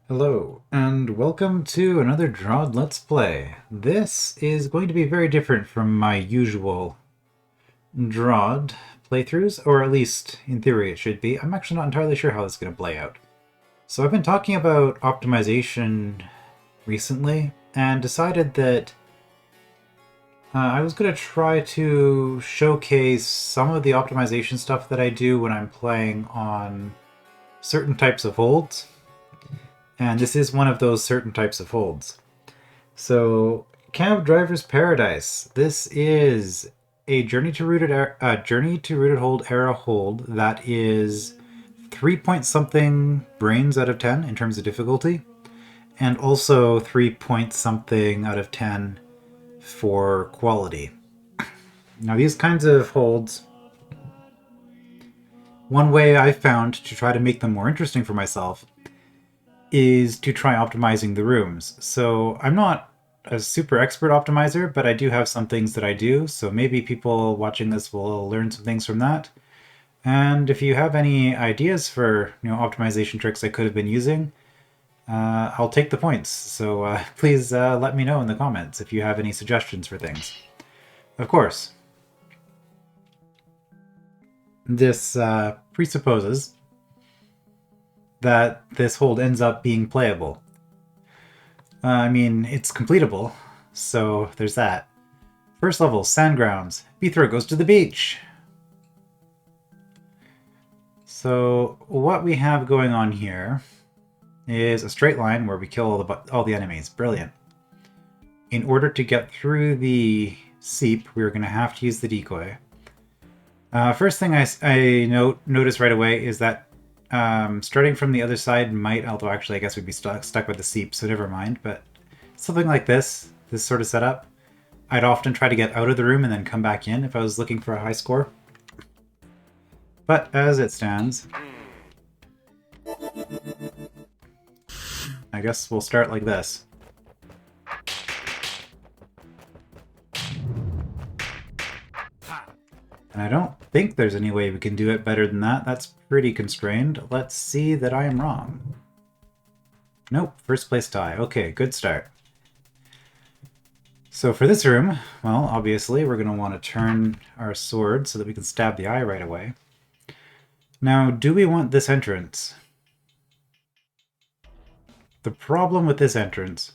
Hello, and welcome to another DROD Let's Play. This is going to be very different from my usual DROD playthroughs, or at least in theory it should be. I'm actually not entirely sure how this is going to play out. So I've been talking about optimization recently, and decided that I was going to try to showcase some of the optimization stuff that I do when I'm playing on certain types of holds. And this is one of those certain types of holds. So, Cab Driver's Paradise. This is a Journey to Rooted Hold era hold that is 3 point something brains out of 10 in terms of difficulty, and also 3 point something out of 10 for quality. Now, these kinds of holds, one way I found to try to make them more interesting for myself is to try optimizing the rooms. So I'm not a super expert optimizer, but I do have some things that I do, so maybe people watching this will learn some things from that. And if you have any ideas for optimization tricks I could have been using, I'll take the points. So please let me know in the comments if you have any suggestions for things. Of course, this presupposes that this hold ends up being playable. I mean, it's completable, so there's that. First level, Sandgrounds. Bithra goes to the beach. So what we have going on here is a straight line where we kill all the enemies. Brilliant. In order to get through the seep, we're going to have to use the decoy. First thing I notice right away is that starting from the other side might, although actually I guess we'd be stuck with the seep, so never mind, but something like this sort of setup, I'd often try to get out of the room and then come back in if I was looking for a high score. But as it stands, I guess we'll start like this. And I don't think there's any way we can do it better than that. That's pretty constrained. Let's see that I am wrong. Nope, first place tie. Okay, good start. So for this room, well, obviously we're going to want to turn our sword so that we can stab the eye right away. Now, do we want this entrance? The problem with this entrance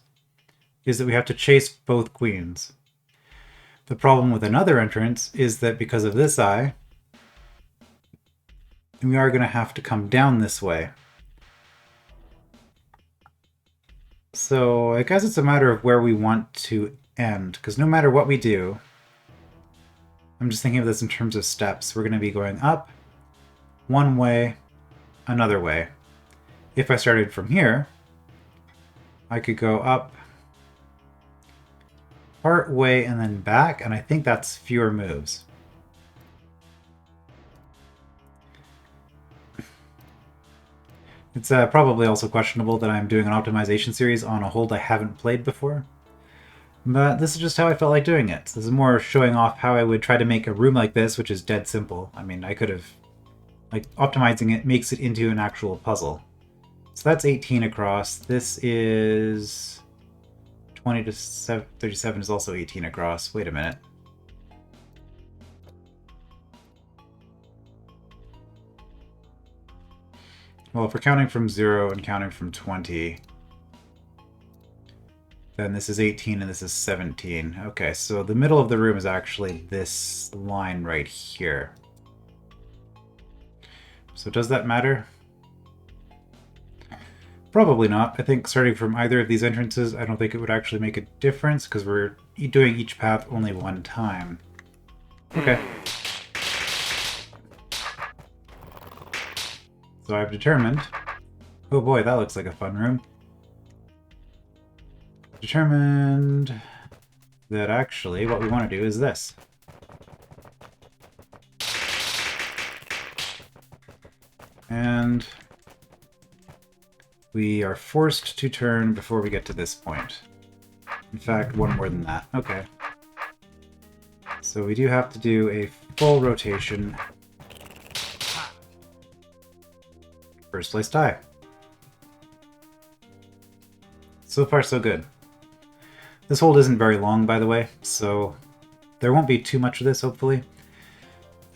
is that we have to chase both queens. The problem with another entrance is that because of this eye, we are going to have to come down this way. So I guess it's a matter of where we want to end, because no matter what we do, I'm just thinking of this in terms of steps. We're going to be going up, one way, another way. If I started from here, I could go up part way and then back, and I think that's fewer moves. It's probably also questionable that I'm doing an optimization series on a hold I haven't played before. But this is just how I felt like doing it. This is more showing off how I would try to make a room like this, which is dead simple. I mean, I could have... optimizing it makes it into an actual puzzle. So that's 18 across. This is... 20 to 37 is also 18 across. Wait a minute. Well, if we're counting from 0 and counting from 20, then this is 18 and this is 17. Okay, so the middle of the room is actually this line right here. So does that matter? Probably not. I think starting from either of these entrances, I don't think it would actually make a difference, because we're doing each path only one time. Okay. So I've determined... Oh boy, that looks like a fun room. Determined that actually what we want to do is this. And we are forced to turn before we get to this point. In fact, one more than that. Okay. So we do have to do a full rotation. First place tie. So far, so good. This hold isn't very long, by the way, so there won't be too much of this, hopefully.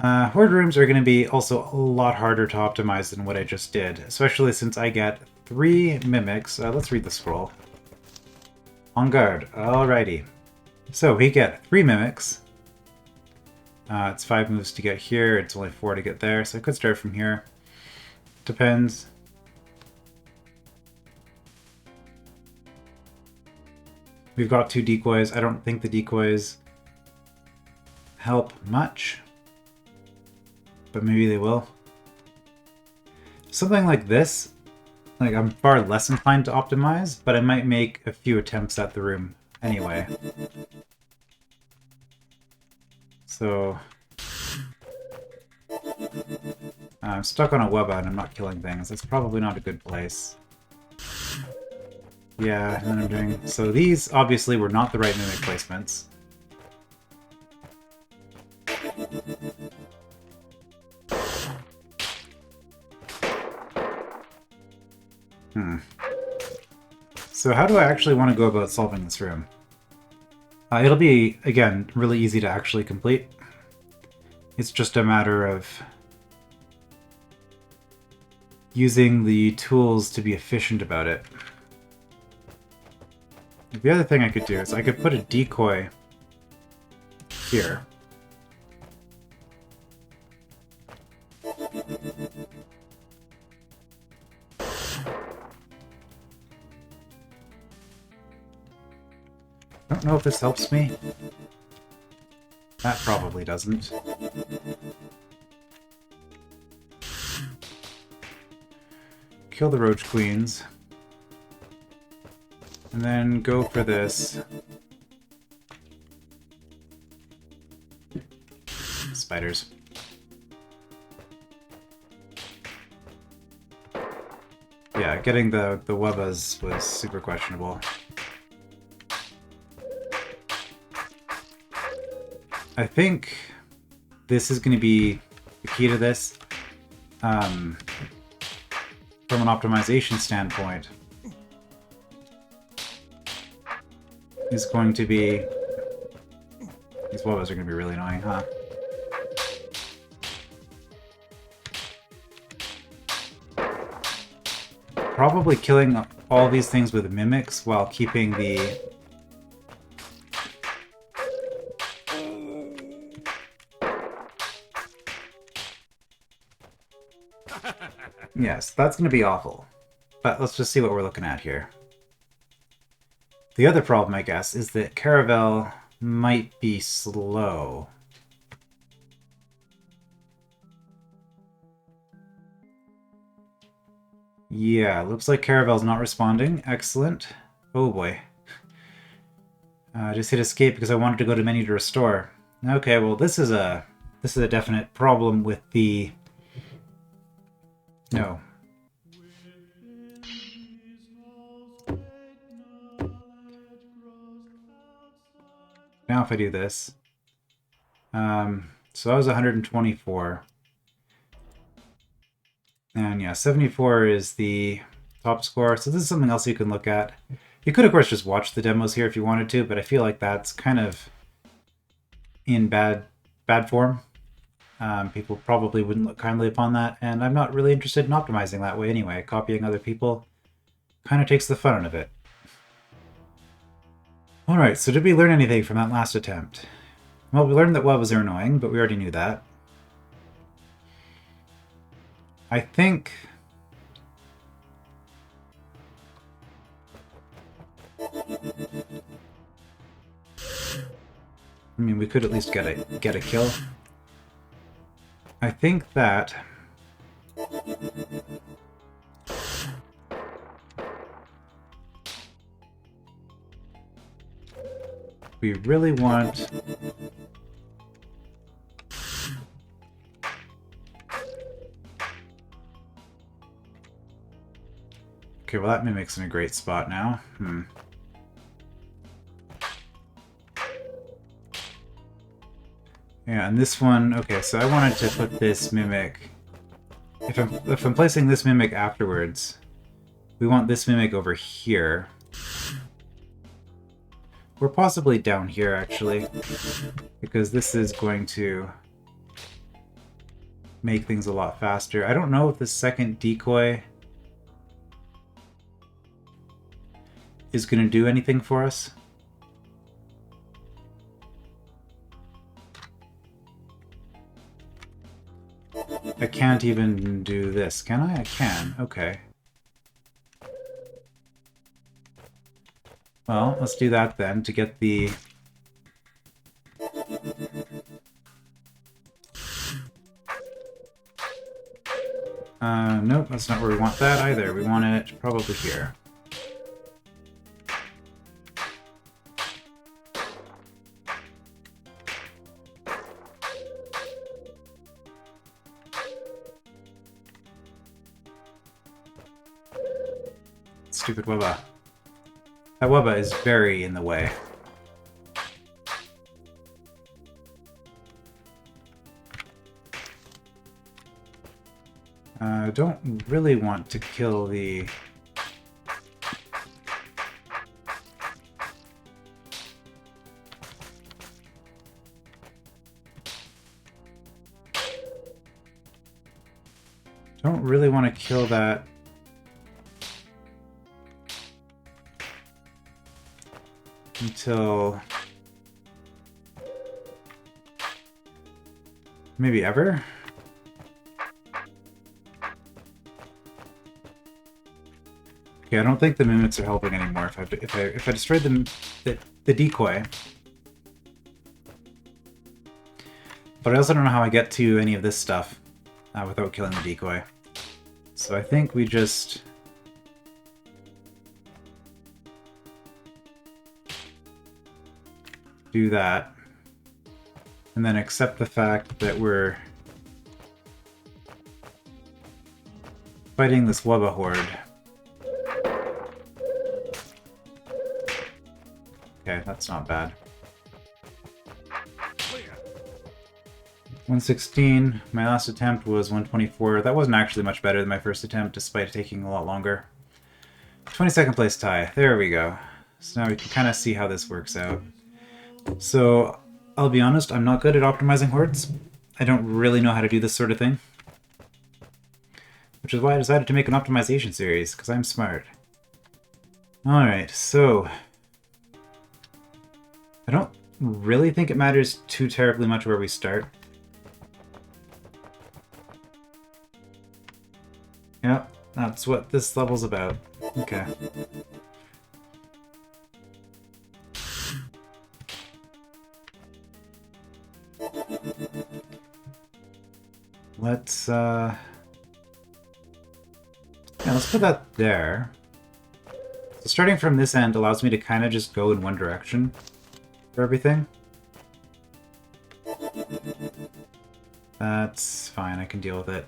Horde rooms are going to be also a lot harder to optimize than what I just did, especially since I get 3 mimics. Let's read the scroll. En garde. Alrighty. So we get 3 mimics. It's 5 moves to get here, it's only 4 to get there, so I could start from here. Depends. We've got 2 decoys. I don't think the decoys help much, but maybe they will. Something like this, like I'm far less inclined to optimize, but I might make a few attempts at the room anyway. So I'm stuck on a webba and I'm not killing things. That's probably not a good place. Yeah, and then I'm doing... So these obviously were not the right mimic placements. So how do I actually want to go about solving this room? It'll be, again, really easy to actually complete. It's just a matter of using the tools to be efficient about it. The other thing I could do is I could put a decoy here. I don't know if this helps me. That probably doesn't. Kill the Roach Queens. And then go for this. Spiders. Yeah, getting the webbas was super questionable. I think this is going to be the key to this. From an optimization standpoint, is going to be... These webbas are going to be really annoying, huh? Probably killing all these things with mimics while keeping the... Yes, that's going to be awful. But let's just see what we're looking at here. The other problem, I guess, is that Caravel might be slow. Yeah, looks like Caravel's not responding. Excellent. Oh boy. I just hit escape because I wanted to go to menu to restore. Okay, well this is a definite problem with the... No. Now if I do this. So that was 124. And yeah, 74 is the top score. So this is something else you can look at. You could, of course, just watch the demos here if you wanted to, but I feel like that's kind of in bad form. People probably wouldn't look kindly upon that, and I'm not really interested in optimizing that way anyway. Copying other people kind of takes the fun out of it. Alright, so did we learn anything from that last attempt? Well, we learned that webbas are annoying, but we already knew that. I think... I mean, we could at least get a kill. I think that... we really want... Okay, well that Mimic's in a great spot now. Yeah, and this one, okay, so I wanted to put this Mimic... If I'm placing this Mimic afterwards, we want this Mimic over here. We're possibly down here, actually, because this is going to make things a lot faster. I don't know if the second decoy is going to do anything for us. I can't even do this, can I? I can. Okay. Well, let's do that then to get the... Nope, that's not where we want that either. We want it probably here. Stupid Wubba. That Wubba is very in the way. Don't really want to kill the... Don't really want to kill that... until... maybe ever? Okay, I don't think the mimics are helping anymore. If I destroyed the decoy. But I also don't know how I get to any of this stuff without killing the decoy. So I think we just... do that. And then accept the fact that we're fighting this Wubba horde. Okay, that's not bad. 116. My last attempt was 124. That wasn't actually much better than my first attempt, despite taking a lot longer. 22nd place tie. There we go. So now we can kind of see how this works out. So, I'll be honest, I'm not good at optimizing hordes. I don't really know how to do this sort of thing. Which is why I decided to make an optimization series, because I'm smart. Alright, so... I don't really think it matters too terribly much where we start. Yep, that's what this level's about. Okay. Let's put that there. So starting from this end allows me to kind of just go in one direction for everything. That's fine, I can deal with it.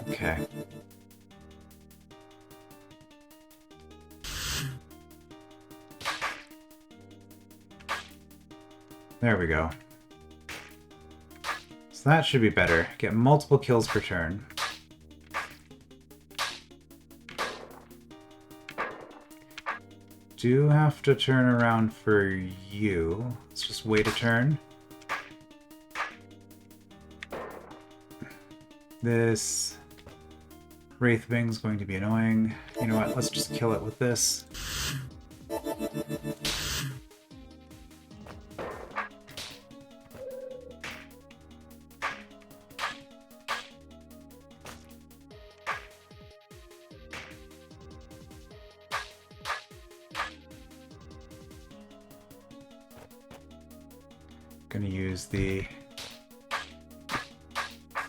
Okay. There we go. So that should be better. Get multiple kills per turn. Do have to turn around for you. Let's just wait a turn. This Wraithwing's going to be annoying. You know what? Let's just kill it with this. Gonna use the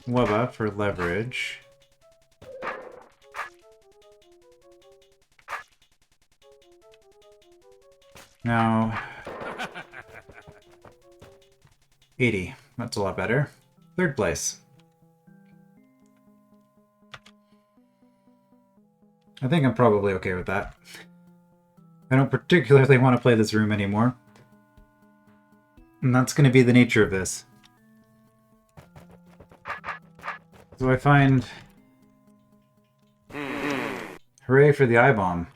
Wubba for leverage. Now, 80. That's a lot better. Third place. I think I'm probably okay with that. I don't particularly want to play this room anymore. And that's going to be the nature of this. So I find... Hooray for the I-bomb.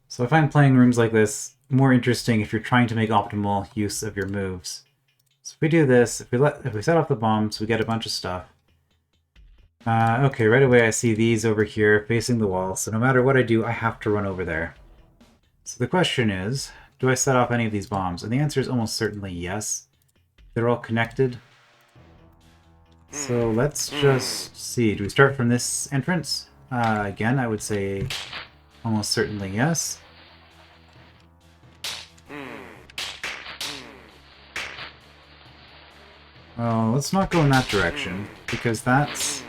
So I find playing rooms like this more interesting if you're trying to make optimal use of your moves. So if we do this, if we set off the bombs, we get a bunch of stuff. Okay, right away I see these over here facing the wall, so no matter what I do, I have to run over there. So the question is, do I set off any of these bombs? And the answer is almost certainly yes. They're all connected. So let's just see. Do we start from this entrance? Again, I would say almost certainly yes. Well, let's not go in that direction, because that's...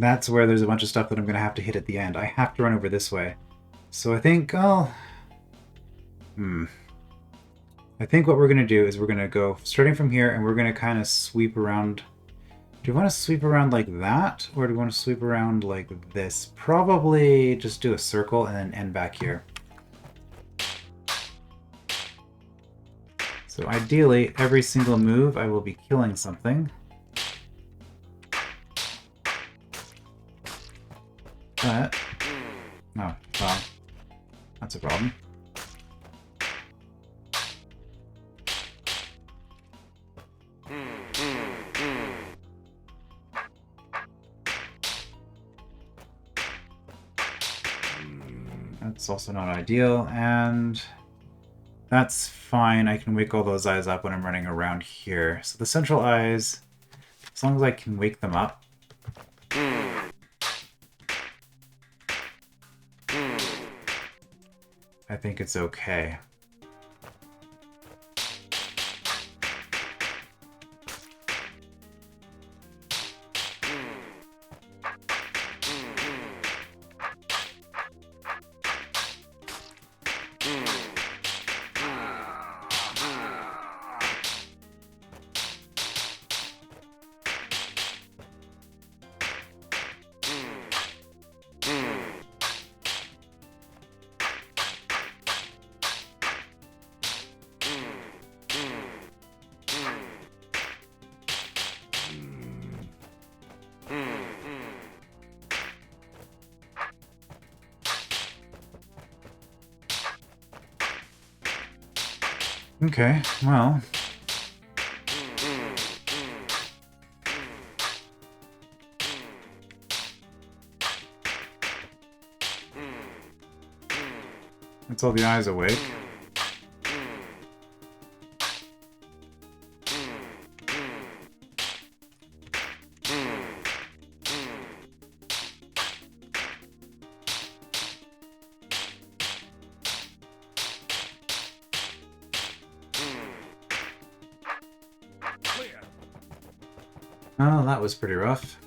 That's where there's a bunch of stuff that I'm going to have to hit at the end. I have to run over this way. So I think I'll... I think what we're going to do is we're going to go starting from here, and we're going to kind of sweep around. Do you want to sweep around like that, or do you want to sweep around like this? Probably just do a circle and then end back here. So ideally, every single move I will be killing something. But... oh, well, that's a problem. That's also not ideal, and that's fine. I can wake all those eyes up when I'm running around here. So the central eyes, as long as I can wake them up. I think it's okay. Okay, well... That's all the eyes awake. Oh, that was pretty rough.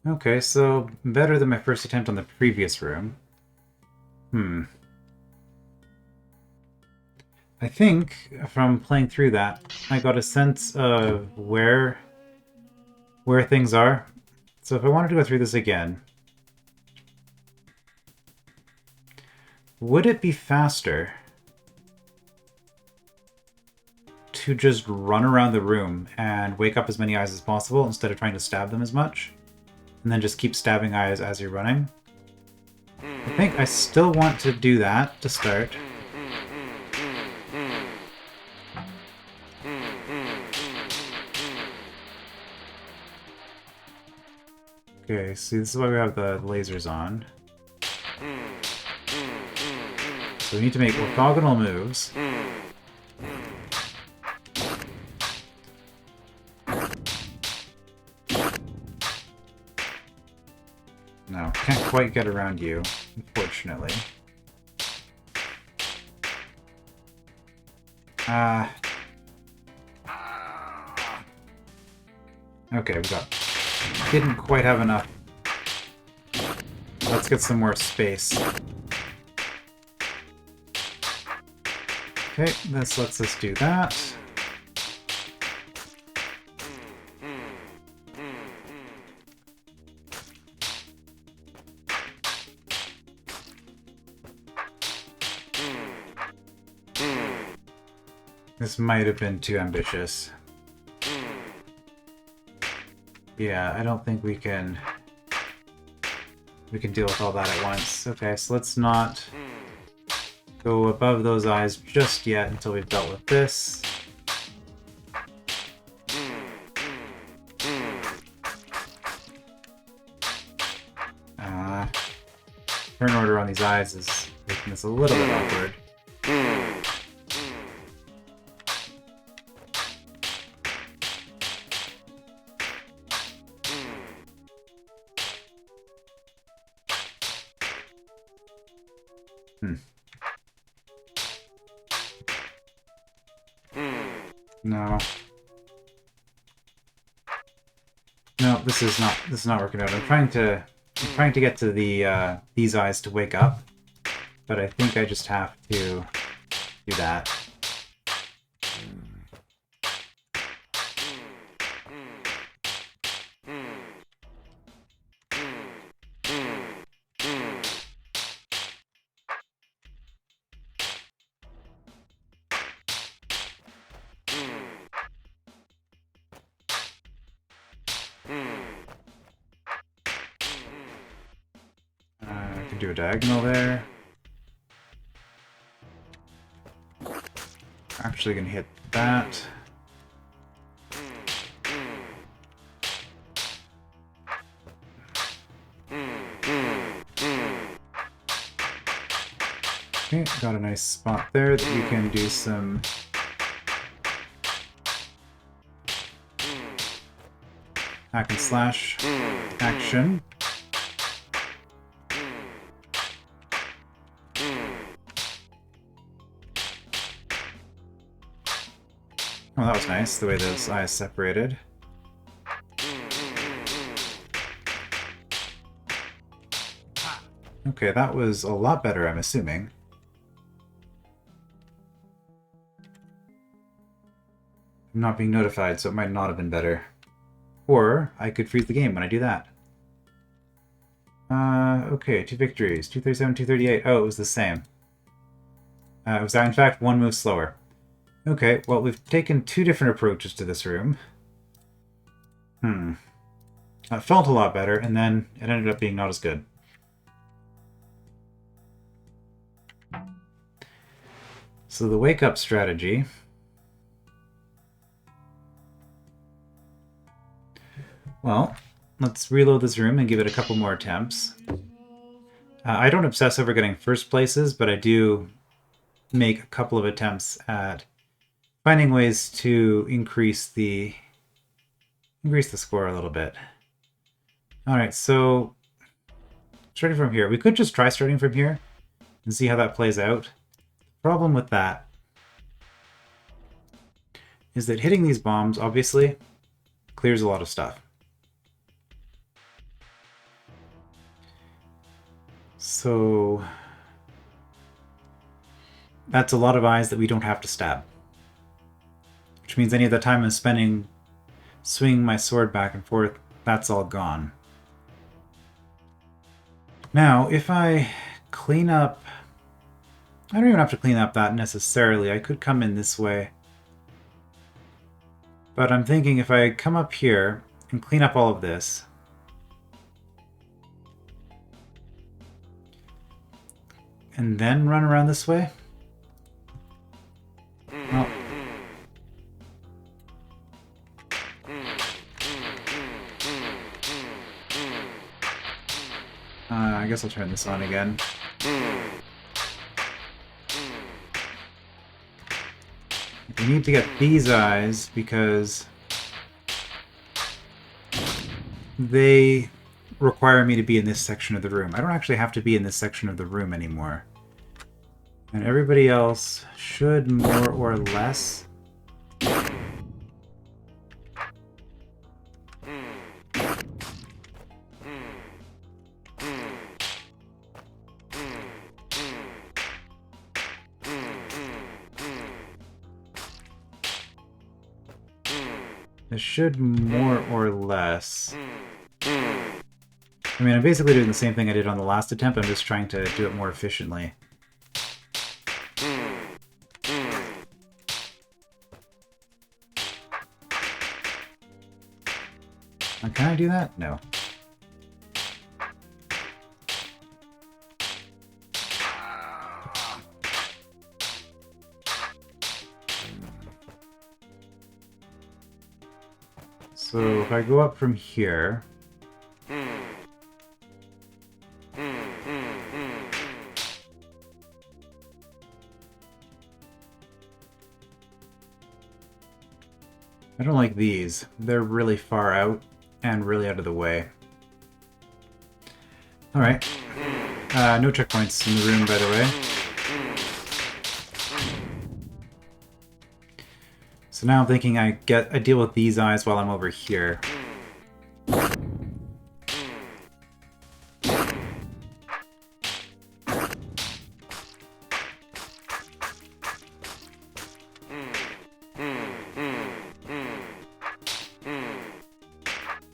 Okay, so better than my first attempt on the previous room. I think, from playing through that, I got a sense of where things are. So if I wanted to go through this again, would it be faster to just run around the room and wake up as many eyes as possible instead of trying to stab them as much? And then just keep stabbing eyes as you're running? I think I still want to do that to start. Okay, see, this is why we have the lasers on. So we need to make orthogonal moves. No, can't quite get around you, unfortunately. Okay, we got... didn't quite have enough Let's get some more space. Okay, this lets us do that. This might have been too ambitious. Yeah, I don't think we can deal with all that at once. Okay, so let's not go above those eyes just yet until we've dealt with this. Turn order on these eyes is making this a little bit awkward. No. No, this is not working out. I'm trying to get to the these eyes to wake up, but I think I just have to do that. I can do a diagonal there. Actually gonna hit that. Okay, got a nice spot there that we can do some hack and slash action. Oh, that was nice, the way those eyes separated. Okay, that was a lot better, I'm assuming. I'm not being notified, so it might not have been better. Or I could freeze the game when I do that. Okay, 2 victories. 237, 238. Oh, it was the same. It was, in fact, 1 move slower. Okay, well, we've taken 2 different approaches to this room. It felt a lot better, and then it ended up being not as good. So the wake-up strategy... Well, let's reload this room and give it a couple more attempts. I don't obsess over getting first places, but I do make a couple of attempts at finding ways to increase the score a little bit. Alright, so starting from here. We could just try starting from here and see how that plays out. The problem with that is that hitting these bombs, obviously, clears a lot of stuff. So that's a lot of eyes that we don't have to stab. Which means any of the time I'm spending swinging my sword back and forth, that's all gone. Now, if I clean up... I don't even have to clean up that necessarily. I could come in this way. But I'm thinking if I come up here and clean up all of this... and then run around this way? Well, I guess I'll turn this on again. We need to get these eyes because they require me to be in this section of the room. I don't actually have to be in this section of the room anymore. And everybody else should more or less... This should more or less... I mean, I'm basically doing the same thing I did on the last attempt, I'm just trying to do it more efficiently. Can I do that? No. So if I go up from here... I don't like these. They're really far out and really out of the way. Alright. No checkpoints in the room, by the way. So now I'm thinking I deal with these eyes while I'm over here.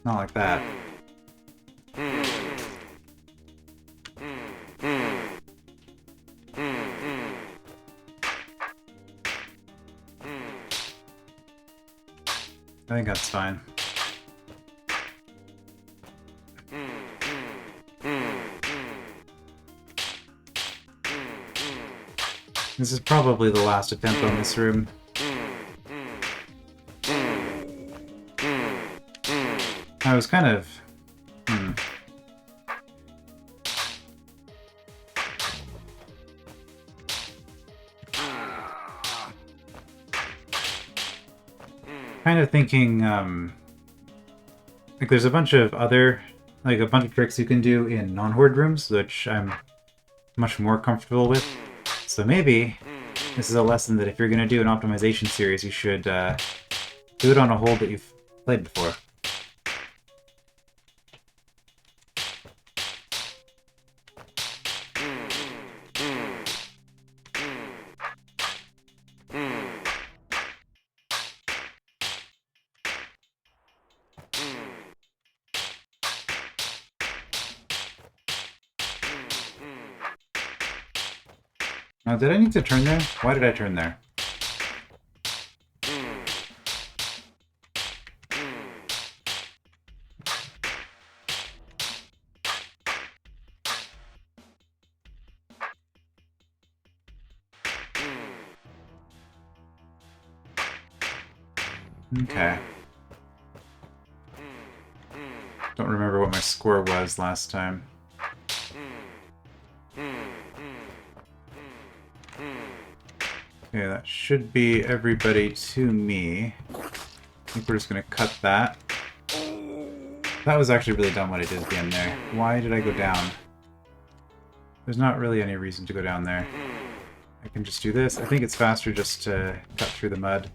Not like that. I think that's fine. This is probably the last attempt on this room. I was kind of... kind of thinking, like there's a bunch of other, like a bunch of tricks you can do in non-horde rooms, which I'm much more comfortable with. So maybe this is a lesson that if you're going to do an optimization series, you should do it on a hold that you've played before. Now, did I need to turn there? Why did I turn there? Okay. Don't remember what my score was last time. Okay, that should be everybody to me. I think we're just going to cut that. That was actually really dumb what I did at the end there. Why did I go down? There's not really any reason to go down there. I can just do this. I think it's faster just to cut through the mud.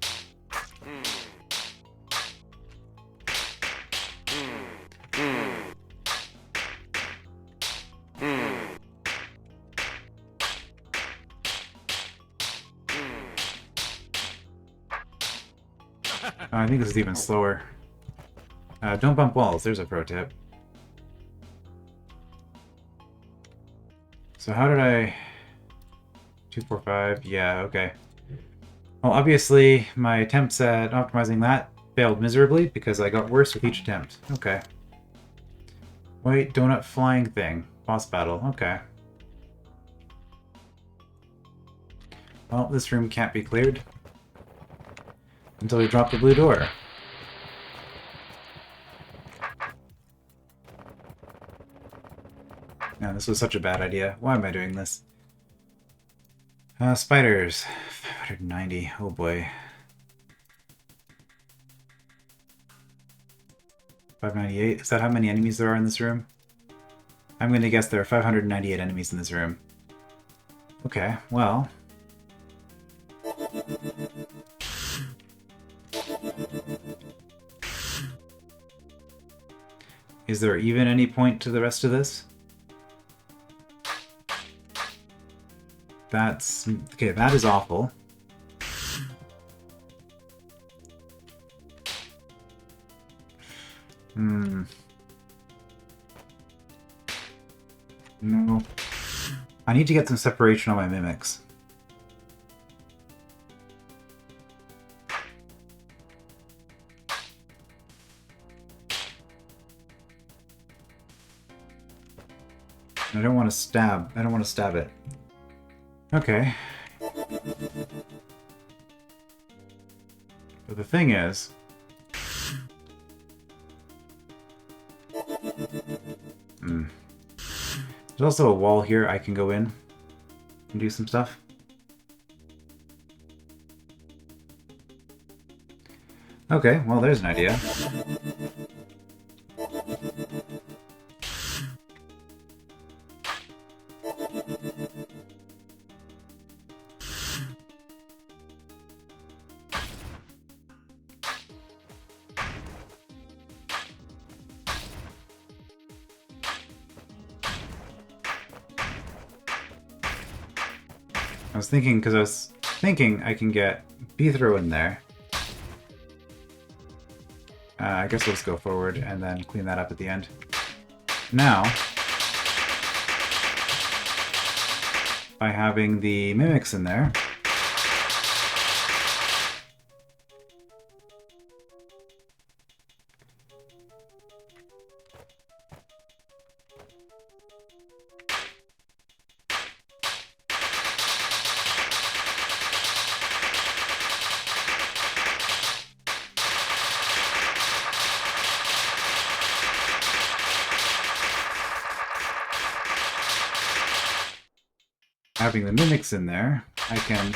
I think this is even slower. Don't bump walls, there's a pro tip. So how did I... 2, 4, 5, yeah, okay. Well, obviously, my attempts at optimizing that failed miserably because I got worse with each attempt. Okay. White donut flying thing. Boss battle, okay. Well, this room can't be cleared until we drop the blue door. Man, this was such a bad idea. Why am I doing this? Spiders. 590. Oh boy. 598. Is that how many enemies there are in this room? I'm going to guess there are 598 enemies in this room. Okay, well... Is there even any point to the rest of this? That's... okay, that is awful. Hmm. No. I need to get some separation on my mimics. I don't want to stab. I don't want to stab it. Okay. But the thing is... There's also a wall here I can go in and do some stuff. Okay, well there's an idea. I was thinking I can get Beethro in there. I guess let's go forward and then clean that up at the end. Now, by having the mimics in there, having the mimics in there, I can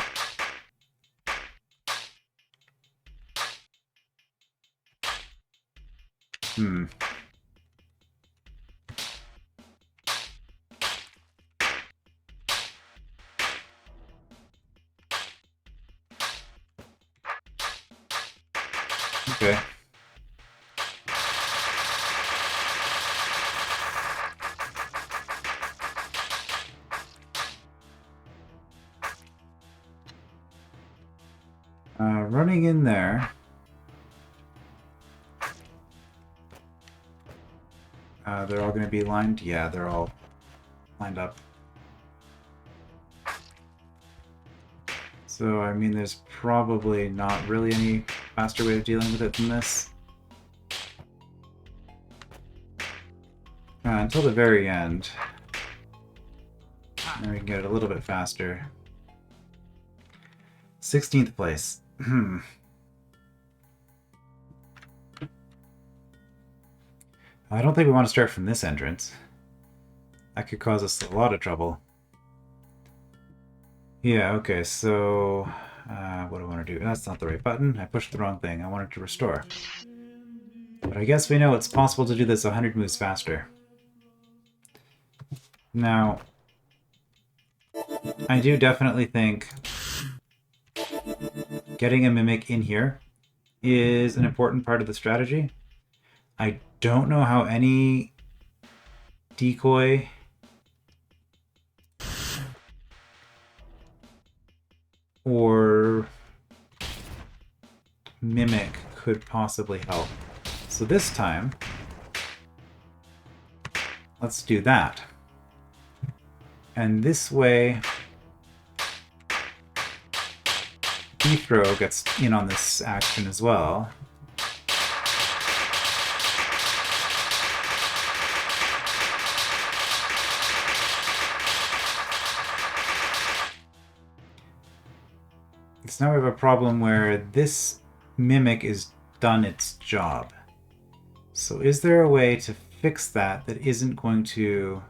Okay. Running in there. They're all going to be lined? Yeah, they're all lined up. So, I mean, there's probably not really any faster way of dealing with it than this. Until the very end. And we can get it a little bit faster. 16th place. I don't think we want to start from this entrance. That could cause us a lot of trouble. Yeah, okay, so... what do I want to do? That's not the right button. I pushed the wrong thing. I wanted to restore. But I guess we know it's possible to do this 100 moves faster. Now... I do definitely think... getting a Mimic in here is an important part of the strategy. I don't know how any decoy or Mimic could possibly help. So this time, let's do that. And this way, Beethro gets in on this action as well. So now we have a problem where this Mimic is done its job. So is there a way to fix that that isn't going to...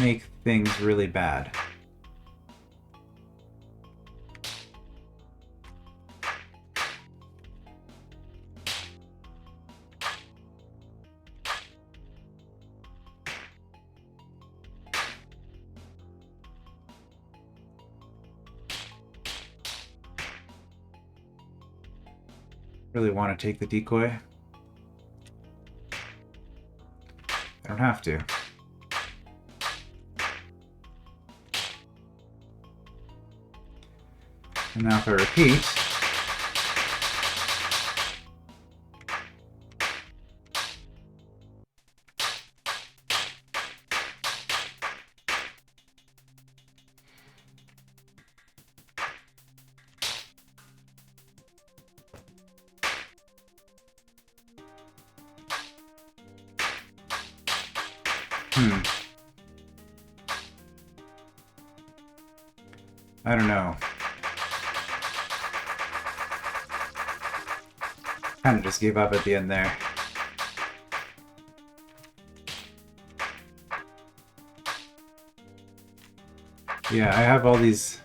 make things really bad? Really want to take the decoy? I don't have to. And now if I repeat... I don't know. Kind of just gave up at the end there. Yeah, I have all these...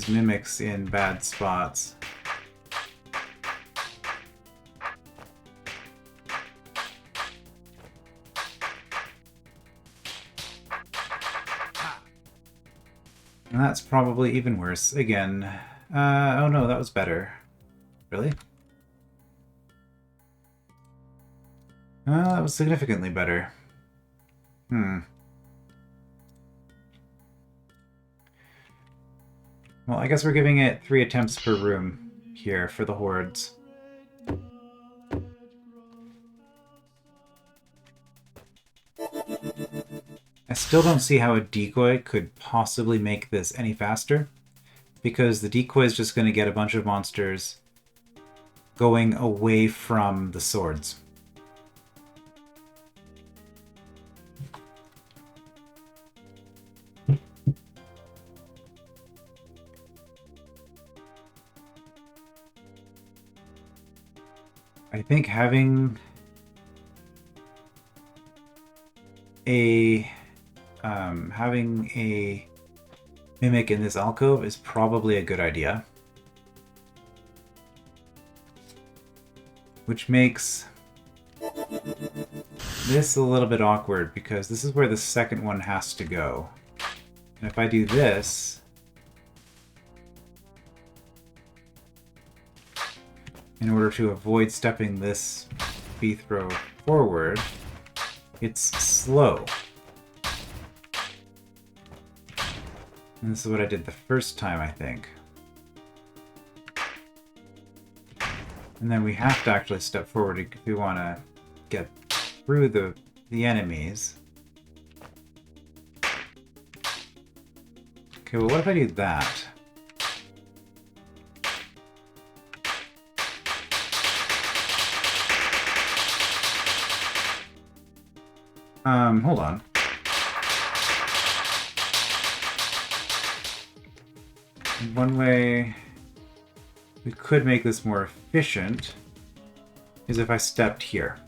mimics in bad spots. And that's probably even worse. Again. Oh no, that was better. Really? That was significantly better. Well, I guess we're giving it 3 attempts per room here for the Hordes. I still don't see how a decoy could possibly make this any faster, because the decoy is just going to get a bunch of monsters going away from the swords. I think having a mimic in this alcove is probably a good idea. Which makes this a little bit awkward, because this is where the second one has to go. And if I do this... in order to avoid stepping this B-throw forward, it's slow. And this is what I did the first time, I think. And then we have to actually step forward if we want to get through the enemies. Okay, well, what if I do that? Hold on. One way we could make this more efficient is if I stepped here.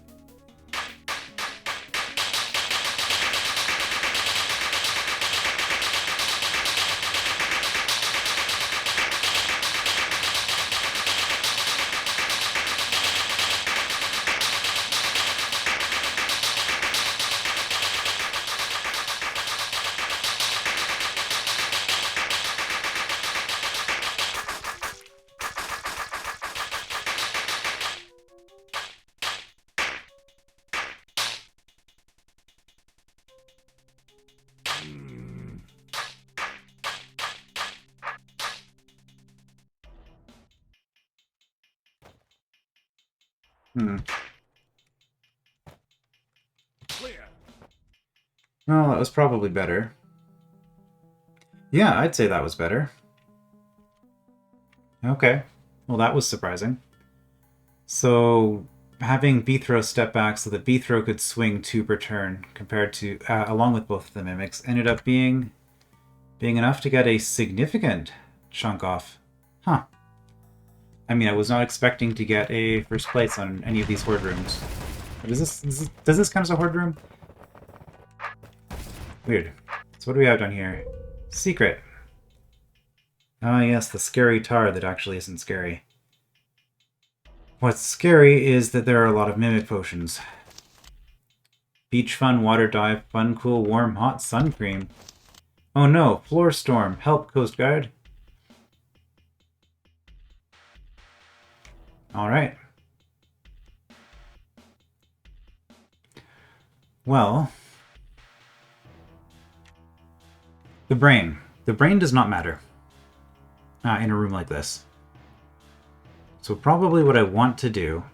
Well, that was probably better. Yeah, I'd say that was better. Okay. Well, that was surprising. So, having B-throw step back so that B-throw could swing 2 per turn, compared to, along with both of the mimics, ended up being enough to get a significant chunk off. Huh. I mean, I was not expecting to get a first place on any of these Horde rooms. Does this count as a Horde room? Weird. So what do we have down here? Secret. Ah, yes, the scary tar that actually isn't scary. What's scary is that there are a lot of mimic potions. Beach fun, water dive, fun, cool, warm, hot sun cream. Oh no, floor storm. Help, Coast Guard. Alright. Well, the brain. The brain does not matter in a room like this. So probably what I want to do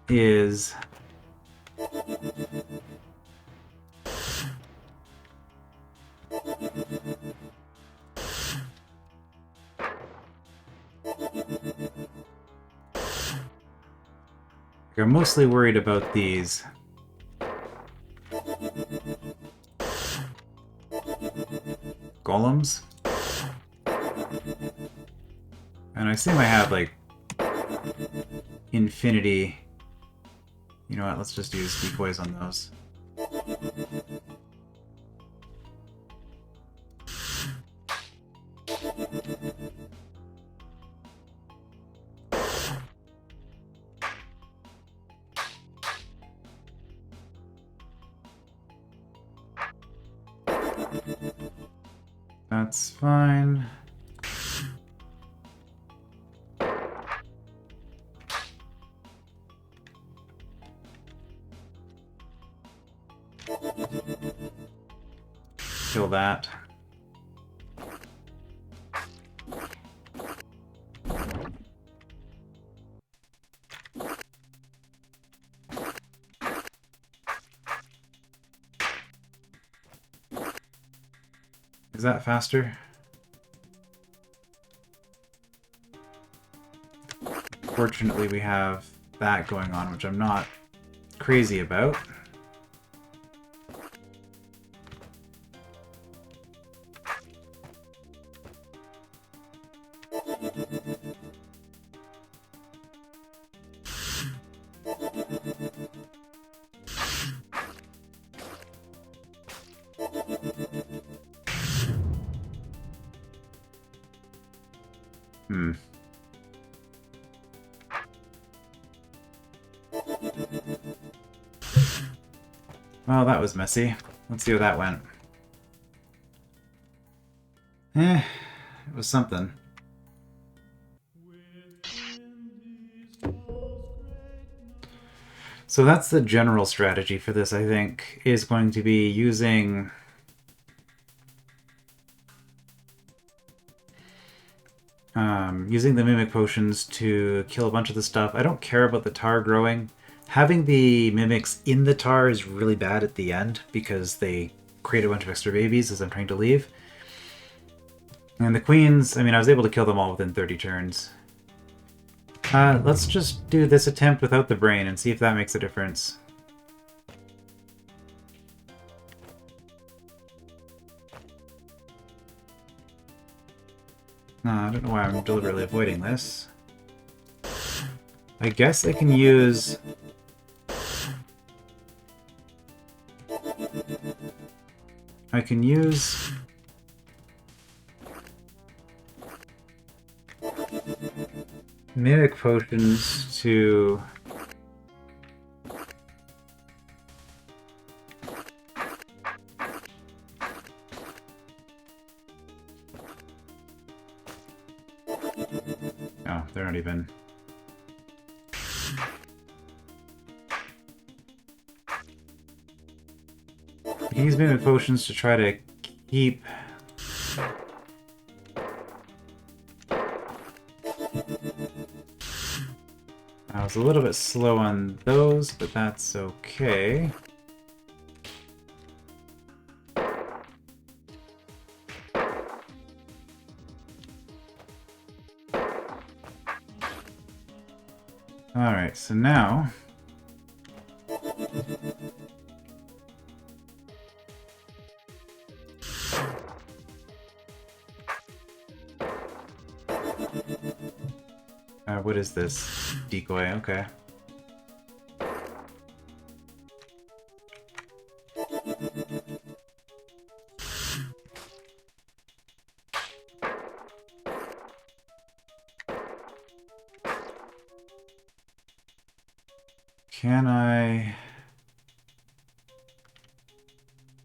is I'm mostly worried about these golems. And I assume I have, like, infinity. You know what, let's just use decoys on those. That's fine. Kill that. Is that faster? Fortunately, we have that going on, which I'm not crazy about. Well, that was messy. Let's see how that went. It was something. So that's the general strategy for this, I think, is going to be using using the Mimic Potions to kill a bunch of the stuff. I don't care about the tar growing. Having the Mimics in the tar is really bad at the end because they create a bunch of extra babies as I'm trying to leave. And the Queens, I mean, I was able to kill them all within 30 turns. Let's just do this attempt without the brain and see if that makes a difference. I don't know why I'm deliberately avoiding this. I guess I can use... Mimic Potions to... Oh, they're not even... I can use Mimic Potions to try to keep... I was a little bit slow on those, but that's okay. Alright, so now... what is this? Decoy, okay. Can I...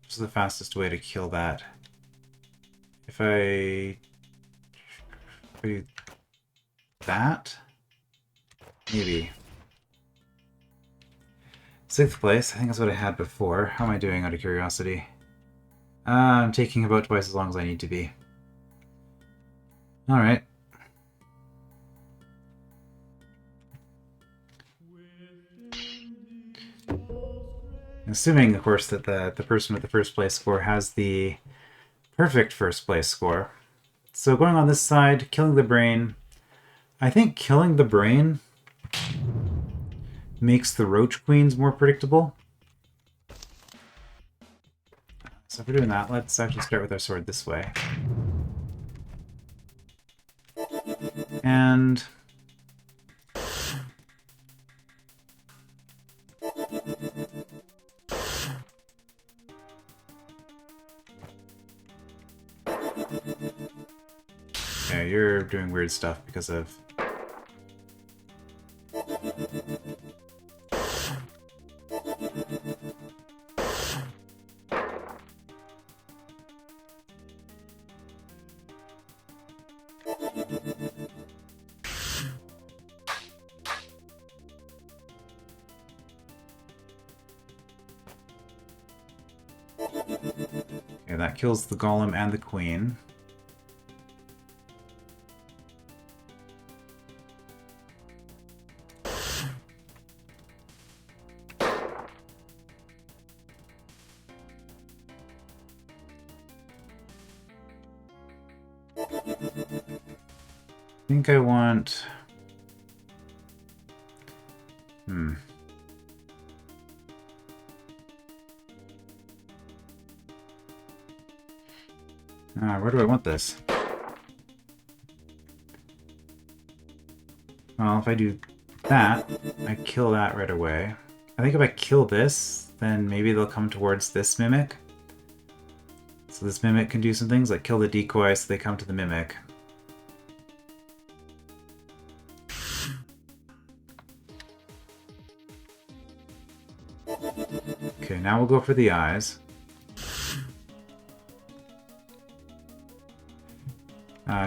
What's the fastest way to kill that? If I do that? Maybe. 6th place. I think that's what I had before. How am I doing out of curiosity? I'm taking about twice as long as I need to be. Alright. Assuming, of course, that the person with the first place score has the perfect first place score. So going on this side, killing the brain. I think killing the brain makes the roach queens more predictable. So if we're doing that, let's actually start with our sword this way. And yeah, you're doing weird stuff because of... Okay, that kills the golem and the queen. I think I want... where do I want this? Well, if I do that, I kill that right away. I think if I kill this, then maybe they'll come towards this mimic. So this mimic can do some things, like kill the decoy so they come to the mimic. Okay, now we'll go for the eyes.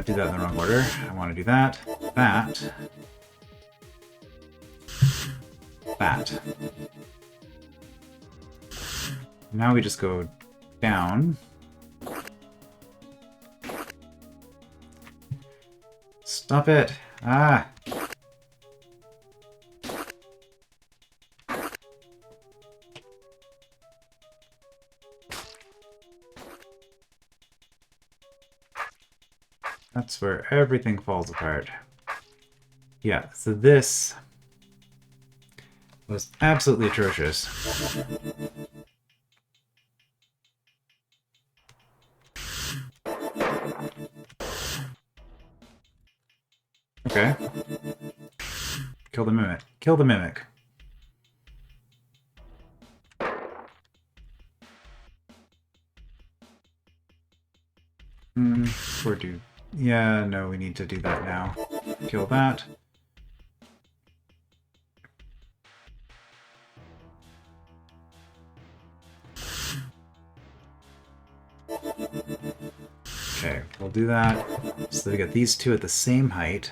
Do that in the wrong order. I want to do that, that, that. Now we just go down. Stop it! Ah! That's where everything falls apart. Yeah, so this was absolutely atrocious. Okay. Kill the mimic. Kill the mimic. Or do... Yeah, no, we need to do that now. Kill that. Okay, we'll do that. So we get these two at the same height.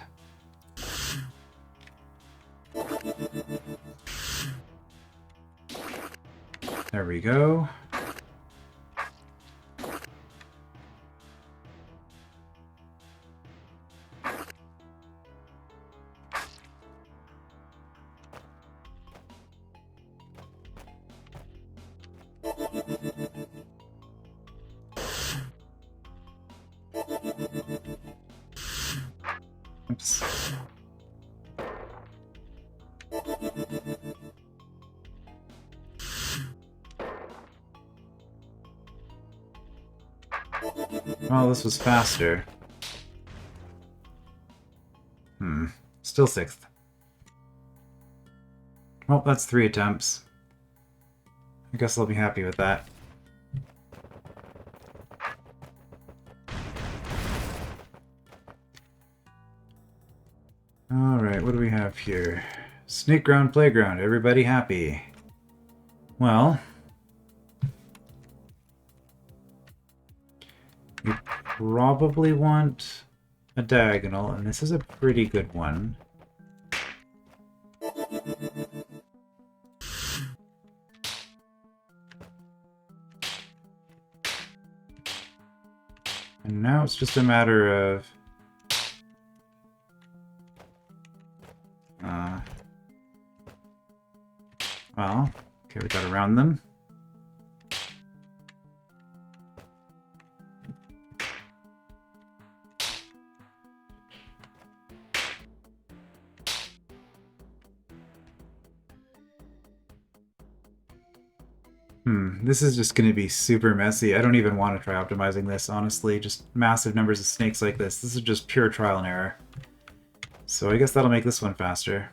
There we go. Oops. Well, this was faster. Still 6th. Well, that's 3 attempts. I guess I'll be happy with that. Alright, what do we have here? Snake Ground Playground, everybody happy. Well... you probably want a diagonal, and this is a pretty good one. now it's just a matter of... well, okay, we got around them. This is just going to be super messy. I don't even want to try optimizing this, honestly. Just massive numbers of snakes like this. This is just pure trial and error. So I guess that'll make this one faster.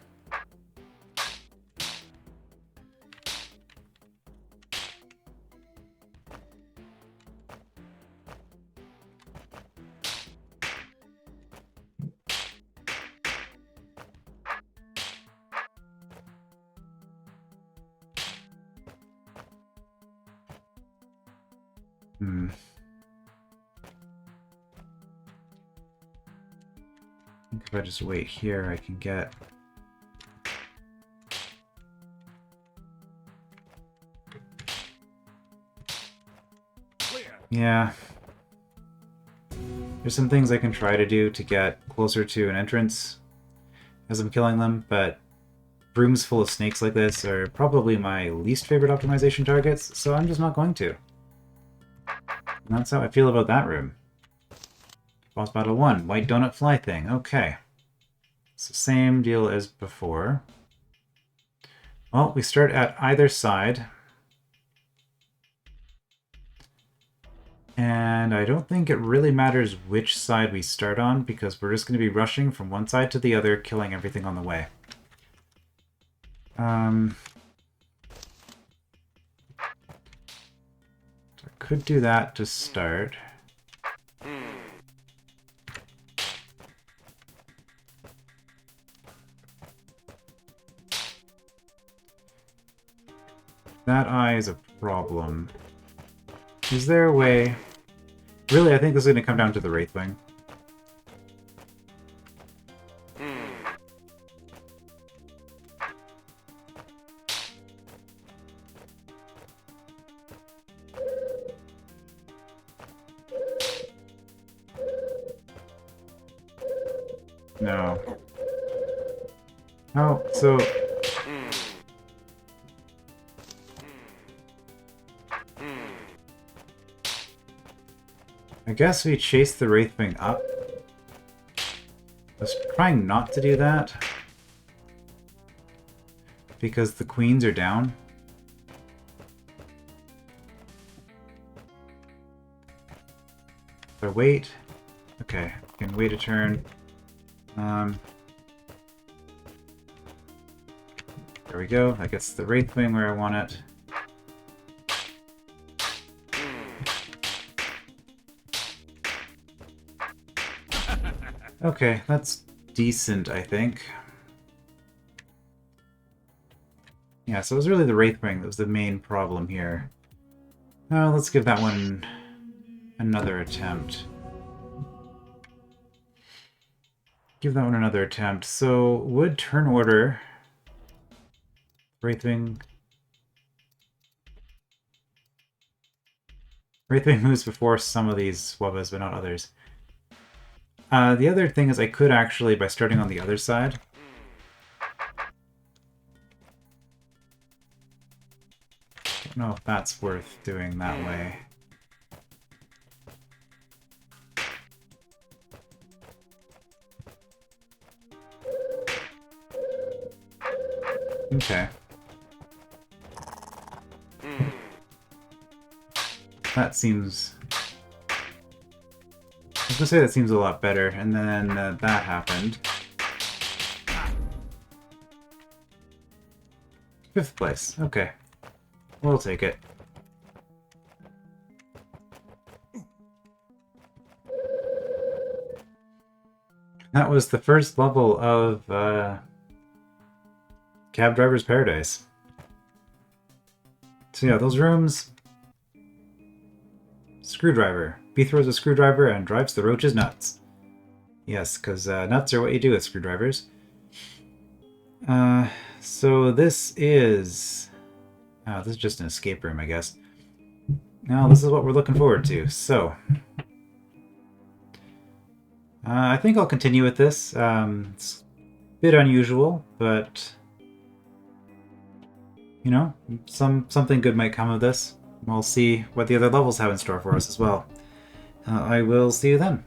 I think if I just wait here, I can get... yeah. There's some things I can try to do to get closer to an entrance as I'm killing them, but rooms full of snakes like this are probably my least favorite optimization targets, so I'm just not going to. And that's how I feel about that room. Boss battle 1, white donut fly thing. Okay. So same deal as before. Well, we start at either side. And I don't think it really matters which side we start on, because we're just going to be rushing from one side to the other, killing everything on the way. So I could do that to start. That eye is a problem. Is there a way... really, I think this is going to come down to the Wraithwing. No. Oh, so... I guess we chase the Wraithwing up. I was trying not to do that, because the queens are down. So wait. Okay, I can wait a turn. There we go. That gets the Wraithwing where I want it. Okay, that's decent, I think. Yeah, so it was really the Wraithwing that was the main problem here. Let's give that one another attempt. Give that one another attempt. So, would turn order... Wraithwing moves before some of these Wubbas, but not others. The other thing is I could actually, by starting on the other side... don't know if that's worth doing that way. Okay. That seems... I was gonna say that seems a lot better, and then that happened. 5th place, okay. We'll take it. That was the first level of Cab Driver's Paradise. So yeah, those rooms... Screwdriver. B throws a screwdriver and drives the roaches nuts. Yes, because nuts are what you do with screwdrivers. So this is... oh, this is just an escape room, I guess. Now, this is what we're looking forward to. So, I think I'll continue with this. It's a bit unusual, but you know, something good might come of this. We'll see what the other levels have in store for us as well. I will see you then.